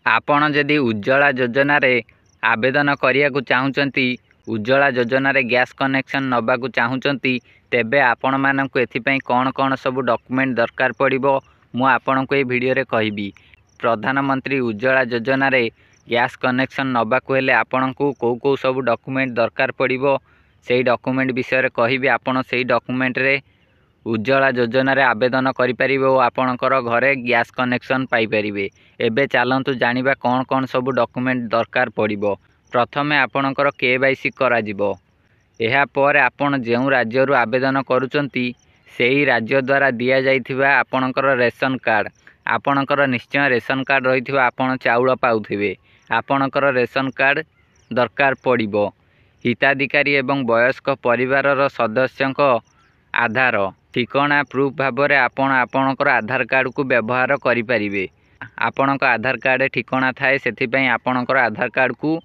आपण जदि उज्ज्वला योजना रे आवेदन करिया चाहूँगी उज्ज्वला योजना रे गैस कनेक्शन नबाकू चाहूँगी तेबे आपण मानक एथिपाई कौन कौन सब डॉक्यूमेंट दरकार पड़िबो मु आपण को ए वीडियो रे कहबी। प्रधानमंत्री उज्ज्वला योजना रे गैस कनेक्शन नबाकू हेले आपण को कौ सब डॉक्यूमेंट दरकार पड़िबो सेही डॉक्यूमेंट विषय रे कहबी। आपण सेही डॉक्यूमेंट रे उज्ज्वला योजना रे आवेदन करि परिबे और आपणकर घरे गैस कनेक्शन पाई परिबे। एबे चलंतु जानिबा कौन कौन सब डॉक्यूमेंट दरकार पड़िबो। प्रथमे आपणकर केवाईसी करा जिवो। एहा पर आपण जेउ राज्य रु आवेदन करूचंती सेही राज्य द्वारा दिया जाइथिबा आपणकर रेशन कार्ड आपणकर निश्चय रेशन कार्ड रहिथिबा आपण चाउल पाउथिबे आपणकर रेशन कार्ड दरकार पड़िबो। हिताधिकारी एवं वयस्क परिवार सदस्यक आधार ठिकाना प्रूफ भाव में आपणकर आधार कार्ड को व्यवहार करि परिबे। आपणक आधार कार्ड ठिकाना थाए सेथिपई आपणकर आधार कार्ड को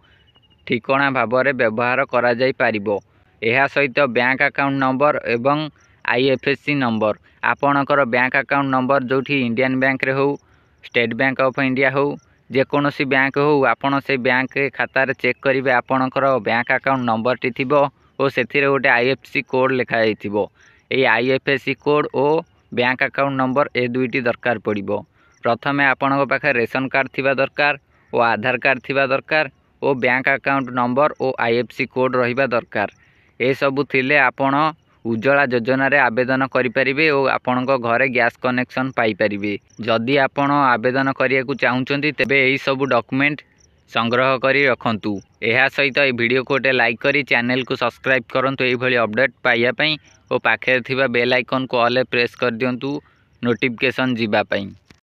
ठिकाना भाव में व्यवहार करा जाई पारिबो। एहा सहित बैंक अकाउंट नंबर एवं आईएफएससी नंबर आपणकर बैंक अकाउंट नंबर जोठी इंडियन बैंक रे हो स्टेट बैंक ऑफ इंडिया हो जेकोसी बैंक हो आपण से बैंक खाता रे चेक करिवे आपणकर बैंक अकाउंट नंबर टी थिबो और सेथिरे गोटे आईएफएससी कोड लिखा जाइथिबो। ए आईएफएससी कोड और बैंक अकाउंट नंबर ए दुईटी दरकार पड़िबो। प्रथमे आपणक पाखे रेशन कार्ड थिबा दरकार और आधार कार्ड थिबा दरकार और बैंक अकाउंट नंबर और आईएफएससी कोड रहिबा दरकार। ए सबु थिले आपण उज्ज्वला योजना रे आवेदन करि परिबे और आपणक घरे गैस कनेक्शन पाई परिबे। जदि आपण आवेदन करिया को चाहूचंती तेबे एही सबु डॉक्यूमेंट संग्रह करी रखंतु। एहा सहित ए वीडियो को गोटे लाइक करी चैनल को सब्सक्राइब करंतु एही भली अपडेट पाइया पई और पाखे थिबा बेल आइकन को ऑल प्रेस कर दियंतु नोटिफिकेशन जीवा पई।